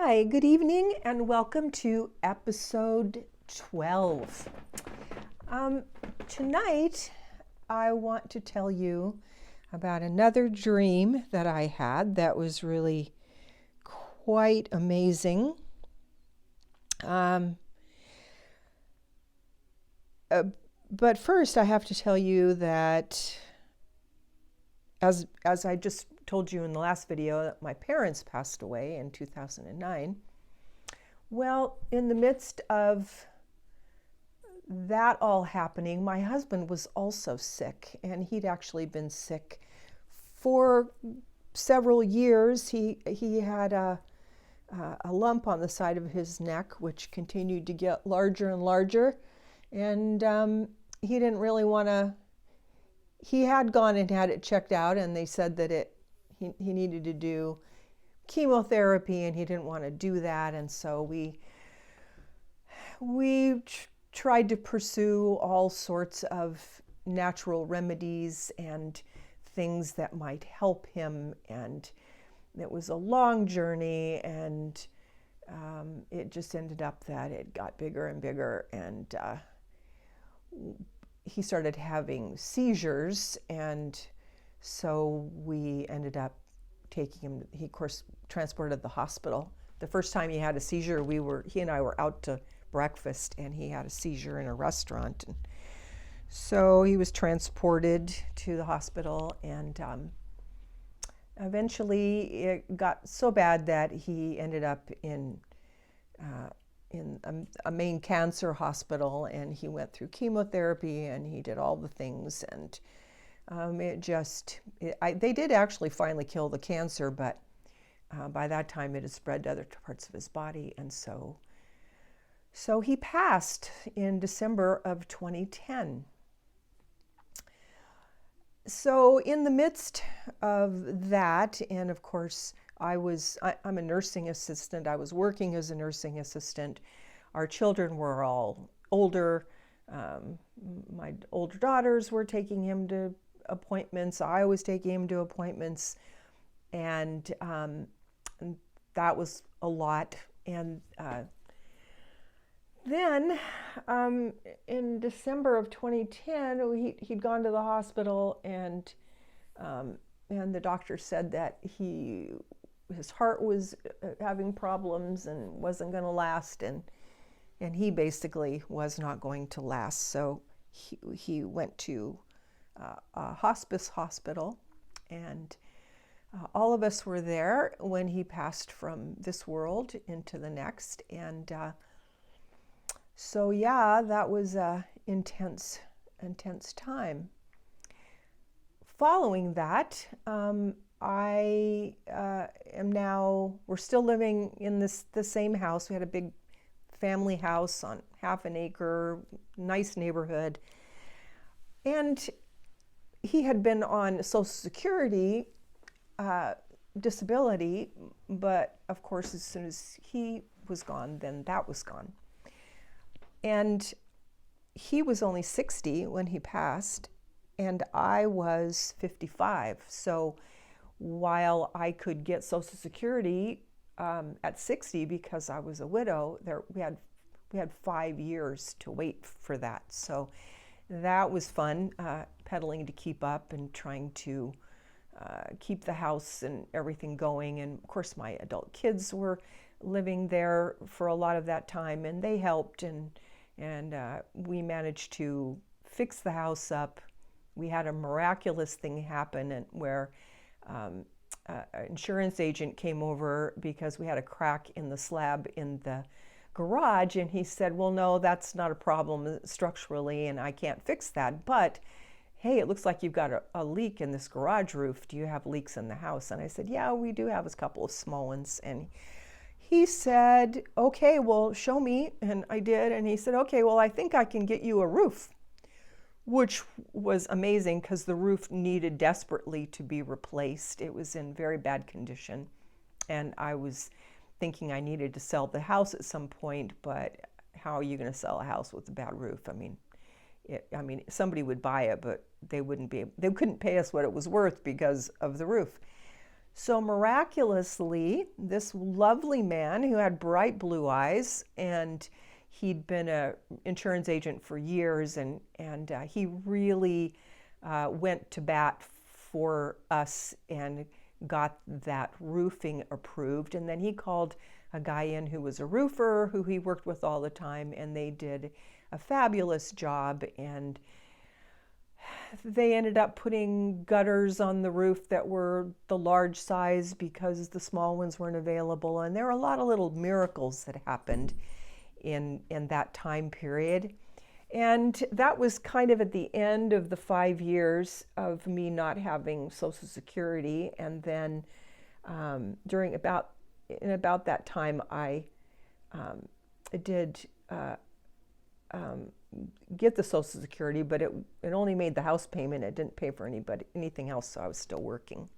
Hi, good evening, and welcome to episode 12. Tonight, I want to tell you about another dream that I had that was really quite amazing. But first, I have to tell you that as I just told you in the last video, that my parents passed away in 2009. Well, in the midst of that all happening, my husband was also sick, and he'd actually been sick for several years. He had a lump on the side of his neck, which continued to get larger and larger, and he didn't really want to. He had gone and had it checked out, and they said that he needed to do chemotherapy, and he didn't want to do that, and so we tried to pursue all sorts of natural remedies and things that might help him, and it was a long journey, and it just ended up that it got bigger and bigger, and he started having seizures, and so we ended up taking him. He, of course, transported to the hospital. The first time he had a seizure, he and I were out to breakfast, and he had a seizure in a restaurant, and so he was transported to the hospital, and eventually it got so bad that he ended up in a main cancer hospital, and he went through chemotherapy, and he did all the things, and they did actually finally kill the cancer, but by that time it had spread to other parts of his body, and so he passed in December of 2010. So in the midst of that, and of course I'm a nursing assistant. I was working as a nursing assistant. Our children were all older. My older daughters were taking him to appointments. I was taking him to appointments, and that was a lot. And then in December of 2010, he'd gone to the hospital, and the doctor said that his heart was having problems and wasn't going to last, and he basically was not going to last. So he went to a hospice hospital, and all of us were there when he passed from this world into the next. And so yeah, that was a intense time. Following that, we're still living in the same house. We had a big family house on half an acre, nice neighborhood. And he had been on Social Security disability, but of course, as soon as he was gone, then that was gone. And he was only 60 when he passed, and I was 55. So while I could get Social Security at 60 because I was a widow, we had 5 years to wait for that. So that was fun, pedaling to keep up and trying to keep the house and everything going. And of course, my adult kids were living there for a lot of that time, and they helped, and we managed to fix the house up. We had a miraculous thing happen where an insurance agent came over because we had a crack in the slab in the garage, and he said, well, no, that's not a problem structurally, and I can't fix that, but hey, it looks like you've got a leak in this garage roof. Do you have leaks in the house? And I said, yeah, we do have a couple of small ones. And he said, okay, well, show me. And I did. And he said, okay, well, I think I can get you a roof, which was amazing because the roof needed desperately to be replaced. It was in very bad condition. And I was thinking I needed to sell the house at some point, but how are you going to sell a house with a bad roof? I mean, somebody would buy it, but they couldn't pay us what it was worth because of the roof. So miraculously, this lovely man who had bright blue eyes, and he'd been an insurance agent for years, and he really went to bat for us and got that roofing approved. And then he called a guy in who was a roofer who he worked with all the time, and they did a fabulous job. And they ended up putting gutters on the roof that were the large size because the small ones weren't available. And there were a lot of little miracles that happened in that time period. And that was kind of at the end of the 5 years of me not having Social Security. And then in about that time, I did get the Social Security, but it only made the house payment. It didn't pay for anything else, so I was still working.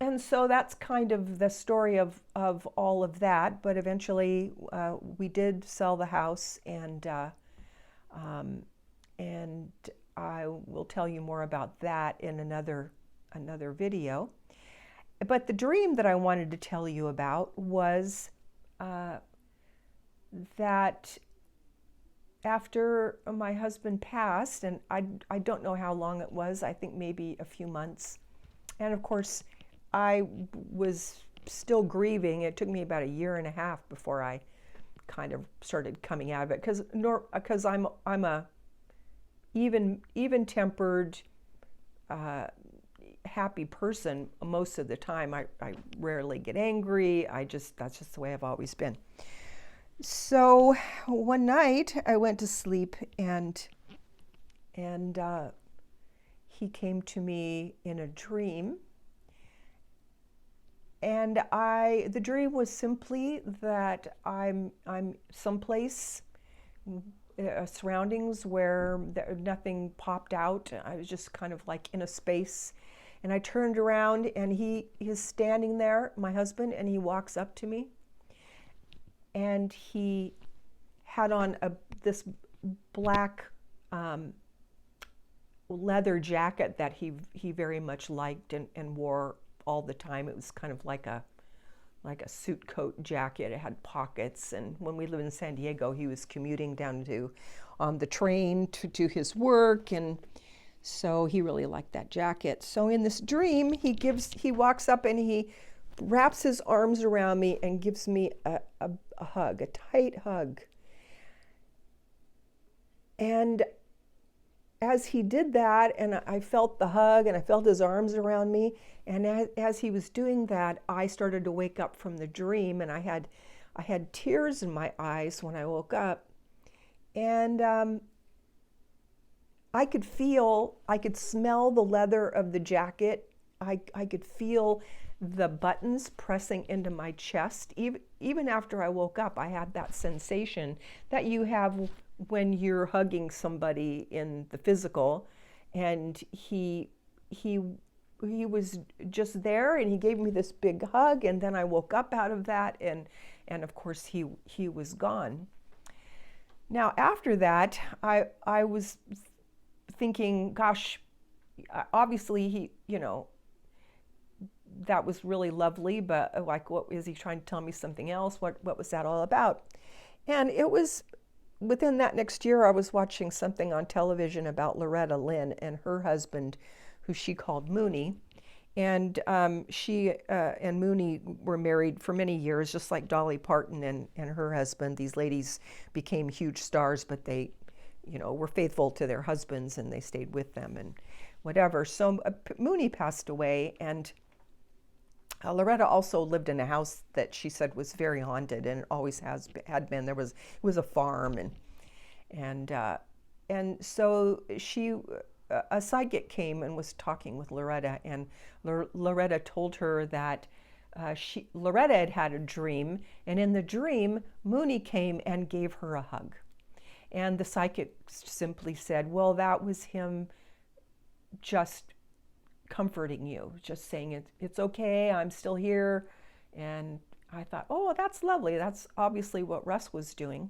And so that's kind of the story of all of that. But eventually, we did sell the house, and I will tell you more about that in another video. But the dream that I wanted to tell you about was that after my husband passed, and I don't know how long it was, I think maybe a few months. And of course, I was still grieving. It took me about 1.5 years before I kind of started coming out of it, because I'm a even-tempered, happy person most of the time. I rarely get angry. That's just the way I've always been. So one night I went to sleep, and he came to me in a dream. And the dream was simply that I'm someplace, surroundings where nothing popped out. I was just kind of like in a space. And I turned around, and he is standing there, my husband, and he walks up to me. And he had on this black leather jacket that he very much liked and wore all the time. It was kind of like a suit coat jacket. It had pockets. And when we lived in San Diego, he was commuting down on the train to his work, and so he really liked that jacket. So in this dream, he walks up and he wraps his arms around me and gives me a hug, a tight hug. And as he did that, and I felt the hug, and I felt his arms around me, and as he was doing that, I started to wake up from the dream, and I had tears in my eyes when I woke up. And I could smell the leather of the jacket. I could feel the buttons pressing into my chest. Even after I woke up, I had that sensation that you have when you're hugging somebody in the physical. And he was just there, and he gave me this big hug, and then I woke up out of that, and of course he was gone. Now after that, I was thinking, gosh, obviously that was really lovely, but like, what is he trying to tell me something else? What was that all about? And it was within that next year, I was watching something on television about Loretta Lynn and her husband, who she called Mooney. And she and Mooney were married for many years, just like Dolly Parton and her husband. These ladies became huge stars, but they, were faithful to their husbands, and they stayed with them and whatever. So Mooney passed away, and Loretta also lived in a house that she said was very haunted, and it always had been. It was a farm, and so a psychic came and was talking with Loretta, and Loretta told her that Loretta had a dream, and in the dream, Mooney came and gave her a hug. And the psychic simply said, well, that was him just comforting you, just saying it's okay, I'm still here. And I thought, oh, that's lovely. That's obviously what Russ was doing,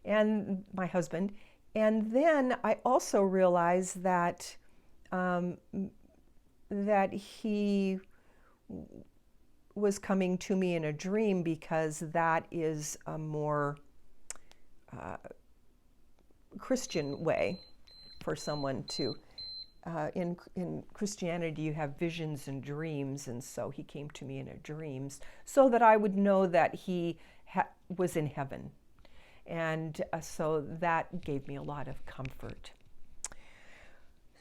and my husband. And then I also realized that that he was coming to me in a dream, because that is a more Christian way for someone to, in Christianity you have visions and dreams, and so he came to me in a dreams so that I would know that he was in heaven. And so that gave me a lot of comfort.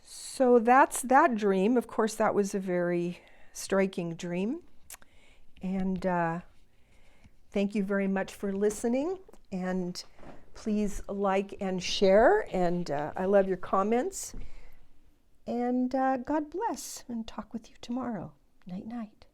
So that's that dream. Of course, that was a very striking dream. And thank you very much for listening. And please like and share. And I love your comments. And God bless, and talk with you tomorrow. Night, night.